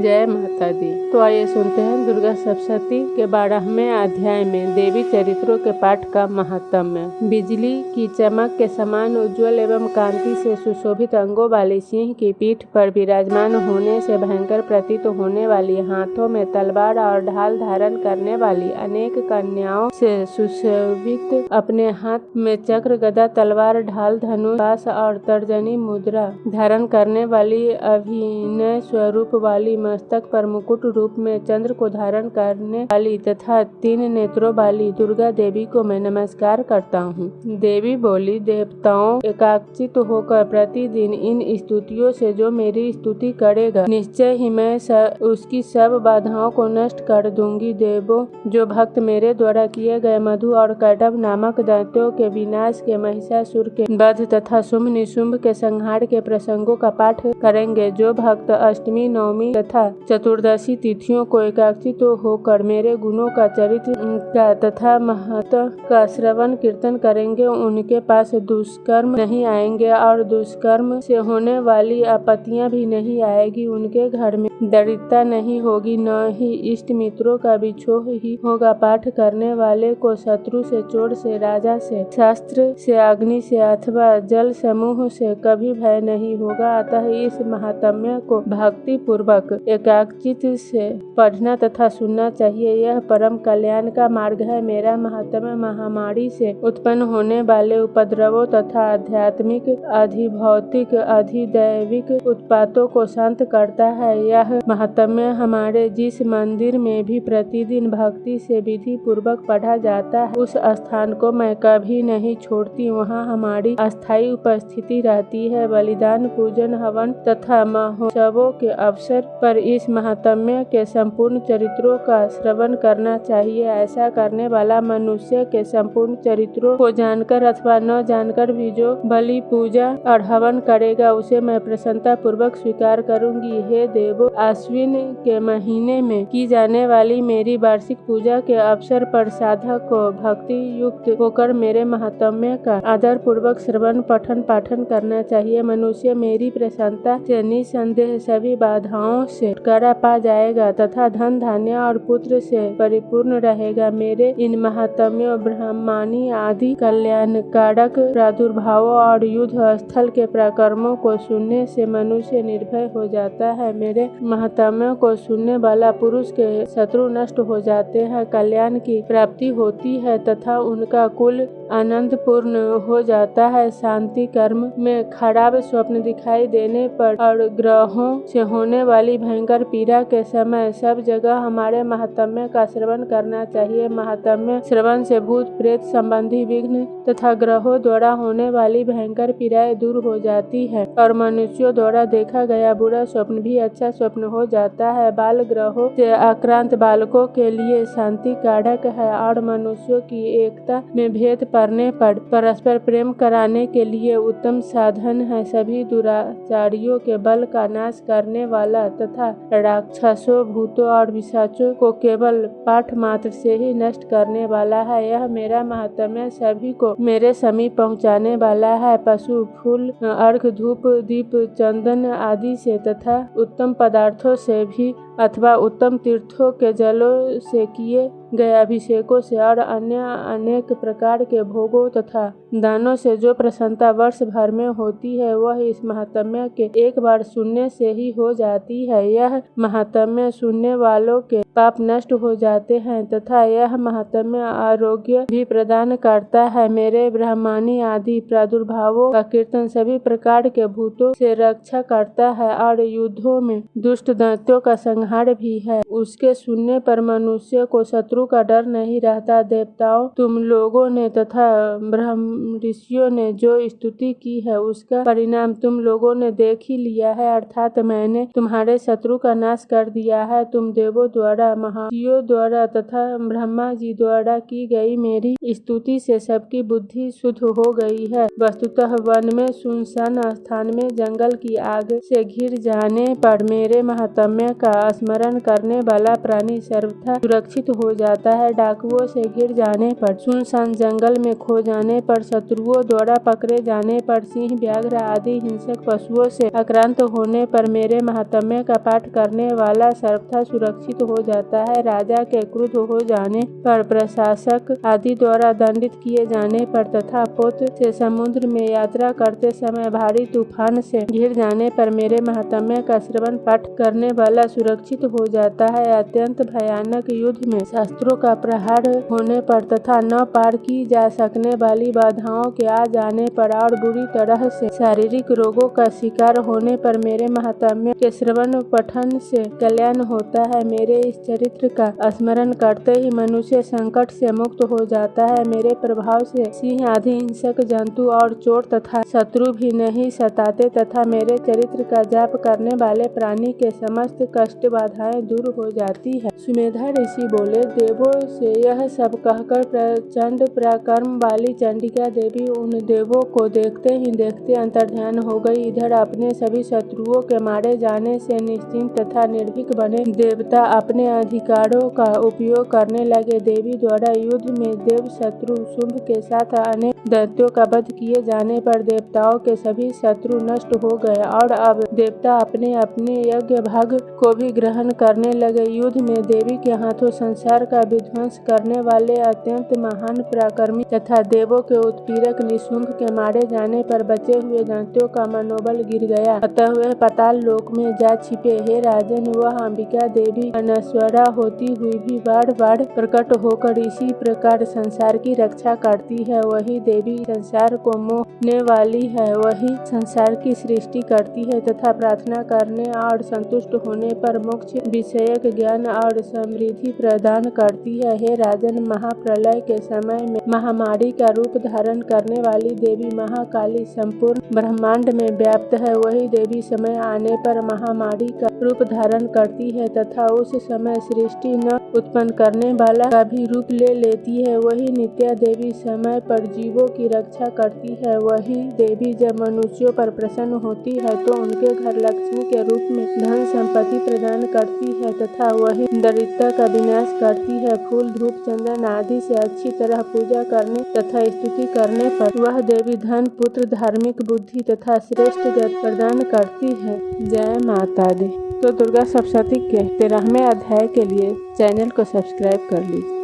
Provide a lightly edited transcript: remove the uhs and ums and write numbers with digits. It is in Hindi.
जय माता दी। तो आइए सुनते हैं दुर्गा सप्तशती के 12वें अध्याय में देवी चरित्रों के पाठ का महात्म्य। बिजली की चमक के समान उज्ज्वल एवं कांति से सुशोभित अंगों वाली सिंह की पीठ पर विराजमान होने से भयंकर प्रतीत होने वाली, हाथों में तलवार और ढाल धारण करने वाली अनेक कन्याओं से सुशोभित, अपने हाथ में चक्र, गदा, तलवार, ढाल, धनुष, पाश और तर्जनी मुद्रा धारण करने वाली, अभिनय स्वरूप वाली, मस्तक पर मुकुट रूप में चंद्र को धारण करने वाली तथा 3 नेत्रों वाली दुर्गा देवी को मैं नमस्कार करता हूँ। देवी बोली, देवताओं एकाग्रचित होकर प्रतिदिन इन स्तुतियों से जो मेरी स्तुति करेगा, निश्चय ही मैं उसकी सब बाधाओं को नष्ट कर दूंगी। देवों, जो भक्त मेरे द्वारा किए गए मधु और कैटभ नामक दैत्यों के विनाश के, महिषासुर के वध तथा शुंभ निशुंभ के संहार के प्रसंगों का पाठ करेंगे, जो भक्त अष्टमी, नवमी तथा चतुर्दशी तिथियों को एकाग्रचित होकर मेरे गुणों का, चरित्र का तथा महत्व का श्रवण कीर्तन करेंगे, उनके पास दुष्कर्म नहीं आएंगे और दुष्कर्म से होने वाली आपत्तियां भी नहीं आएगी। उनके घर में दरिद्रता नहीं होगी, न ही इष्ट मित्रों का विछोह ही होगा। पाठ करने वाले को शत्रु से, चोर से, राजा से, शस्त्र से, अग्नि से अथवा जल समूह से कभी भय नहीं होगा। अतः इस महात्म्य को भक्ति पूर्वक एकाग्रचित से पढ़ना तथा सुनना चाहिए। यह परम कल्याण का मार्ग है। मेरा महात्म्य महामारी से उत्पन्न होने वाले उपद्रवों तथा आध्यात्मिक, अधिभौतिक, अधिदैविक उत्पातों को शांत करता है। यह महात्म्य हमारे जिस मंदिर में भी प्रतिदिन भक्ति से विधि पूर्वक पढ़ा जाता है, उस स्थान को मैं कभी नहीं छोड़ती। वहाँ हमारी अस्थायी उपस्थिति रहती है। बलिदान, पूजन, हवन तथा महोत्सवों के अवसर पर इस महात्म्य के संपूर्ण चरित्रों का श्रवण करना चाहिए। ऐसा करने वाला मनुष्य के संपूर्ण चरित्रों को जानकर अथवा न जानकर भी जो बलि, पूजा और हवन करेगा, उसे मैं प्रसन्नता पूर्वक स्वीकार करूंगी। हे देवों, आश्विन के महीने में की जाने वाली मेरी वार्षिक पूजा के अवसर पर साधक को भक्ति युक्त होकर मेरे महात्म्य का आदर पूर्वक श्रवण, पठन, पाठन करना चाहिए। मनुष्य मेरी प्रसन्नता से निसंदेह सभी बाधाओं से छुटकारा पा जाएगा तथा धन, धान्य और पुत्र से परिपूर्ण रहेगा। मेरे इन महात्म्यों, ब्रह्माणी आदि कल्याणकारक प्रादुर्भावों और युद्ध स्थल के पराक्रमों को सुनने से मनुष्य निर्भय हो जाता है। मेरे महात्म्यों को सुनने वाला पुरुष के शत्रु नष्ट हो जाते हैं, कल्याण की प्राप्ति होती है तथा उनका कुल आनंदपूर्ण हो जाता है। शांति कर्म में खराब स्वप्न दिखाई देने पर और ग्रहों से होने वाली भयंकर पीड़ा के समय सब जगह हमारे महात्म्य का श्रवण करना चाहिए। महात्म्य श्रवण से भूत प्रेत संबंधी विघ्न तथा ग्रहों द्वारा होने वाली भयंकर पीड़ाएं दूर हो जाती है और मनुष्यों द्वारा देखा गया बुरा स्वप्न भी अच्छा स्वप्न हो जाता है। बाल ग्रहों से आक्रांत बालकों के लिए शांति कारक है और मनुष्यों की एकता में भेद पड़ने पर परस्पर प्रेम कराने के लिए उत्तम साधन है। सभी दुराचारियों के बल का नाश करने वाला तथा राक्षसों, भूतों और पिशाचों को केवल पाठ मात्र से ही नष्ट करने वाला है। यह मेरा महात्म्य सभी को मेरे समीप पहुँचाने वाला है। पशु, फूल, अर्घ, धूप, दीप, चंदन आदि से तथा उत्तम पदार्थों से भी अथवा उत्तम तीर्थों के जलों से किए गए अभिषेकों से और अन्य अनेक प्रकार के भोगों तथा दानों से जो प्रसन्नता वर्ष भर में होती है, वह इस महात्म्य के एक बार सुनने से ही हो जाती है। यह महात्म्य सुनने वालों के पाप नष्ट हो जाते हैं तथा यह महात्म्य आरोग्य भी प्रदान करता है। मेरे ब्रह्माणी आदि प्रादुर्भावों का कीर्तन सभी प्रकार के भूतों से रक्षा करता है और युद्धों में दुष्ट दैत्यों का संहार भी है। उसके सुनने पर मनुष्य को शत्रु का डर नहीं रहता। देवताओं, तुम लोगों ने तथा ब्रह्म ऋषियों ने जो स्तुति की है, उसका परिणाम तुम लोगों ने देख ही लिया है, अर्थात मैंने तुम्हारे शत्रु का नाश कर दिया है। तुम देवों द्वारा, महर्षियों द्वारा तथा ब्रह्मा जी द्वारा की गई मेरी स्तुति से सबकी बुद्धि शुद्ध हो गई है। वस्तुतः वन में, सुनसान स्थान में, जंगल की आग से घिर जाने पर मेरे महात्म्य का स्मरण करने वाला प्राणी सर्वथा सुरक्षित हो जाता है। डाकुओं से घिर जाने पर, सुनसान जंगल में खो जाने पर, शत्रुओं द्वारा पकड़े जाने पर, सिंह, व्याघ्र आदि हिंसक पशुओं से आक्रांत होने पर मेरे महात्म्य का पाठ करने वाला सर्वथा सुरक्षित हो जाता है। राजा के क्रुद्ध हो जाने पर, प्रशासक आदि द्वारा दंडित किए जाने पर तथा पोत से समुद्र में यात्रा करते समय भारी तूफान से घिर जाने पर मेरे महात्म्य का श्रवण पाठ करने वाला सुरक्षित हो जाता है। अत्यंत भयानक युद्ध में शस्त्रों का प्रहार होने पर तथा न पार की जा सकने वाली बाधाओं के आ जाने पर और बुरी तरह से शारीरिक रोगों का शिकार होने पर मेरे महात्म्य के श्रवण पठन से कल्याण होता है। मेरे इस चरित्र का स्मरण करते ही मनुष्य संकट से मुक्त हो जाता है। मेरे प्रभाव से सिंह आदि हिंसक जंतु और चोर तथा शत्रु भी नहीं सताते तथा मेरे चरित्र का जाप करने वाले प्राणी के समस्त कष्ट बाधाएं दूर हो जाती है। सुमेधा ऋषि बोले, देवों से यह सब कहकर प्रचंड पराक्रम वाली चंडिका देवी उन देवों को देखते ही देखते अंतर्ध्यान हो गई। इधर अपने सभी शत्रुओं के मारे जाने से निश्चिंत तथा निर्भीक बने देवता अपने अधिकारों का उपयोग करने लगे। देवी द्वारा युद्ध में देव शत्रु शुंभ के साथ अनेक दैत्यों का वध किए जाने पर देवताओं के सभी शत्रु नष्ट हो गए और अब देवता अपने अपने यज्ञ भाग को भी ग्रहण करने लगे। युद्ध में देवी के हाथों संसार का विध्वंस करने वाले अत्यंत महान पराक्रमी तथा देवों के उत्पीड़क निशुंभ के मारे जाने पर बचे हुए दैत्यों का मनोबल गिर गया, अतः वह पाताल लोक में जा छिपे। हे राजन, वह अंबिका देवी अनस्वरा होती हुई भी बार बार प्रकट होकर इसी प्रकार संसार की रक्षा करती है। वही देवी संसार को मोहने वाली है, वही संसार की सृष्टि करती है तथा प्रार्थना करने और संतुष्ट होने पर मोक्ष विषयक ज्ञान और समृद्धि प्रदान करती है। हे राजन, महाप्रलय के समय में महामारी का रूप धारण करने वाली देवी महाकाली संपूर्ण ब्रह्मांड में व्याप्त है। वही देवी समय आने पर महामारी का रूप धारण करती है तथा उस समय सृष्टि न उत्पन्न करने वाला का भी रूप ले लेती है। वही नित्या देवी समय पर जीवों की रक्षा करती है। वही देवी जब मनुष्यों पर प्रसन्न होती है तो उनके घर लक्ष्मी के रूप में धन संपत्ति प्रदान करती है तथा वही दरिद्रता का विनाश करती है। फूल, धूप, चंदन आदि से अच्छी तरह पूजा करने तथा स्तुति करने पर वह देवी धन, पुत्र, धार्मिक बुद्धि तथा श्रेष्ठ गति प्रदान करती है। जय माता दी। तो दुर्गा सप्तशती के 13वें अध्याय के लिए चैनल को सब्सक्राइब कर लीजिए।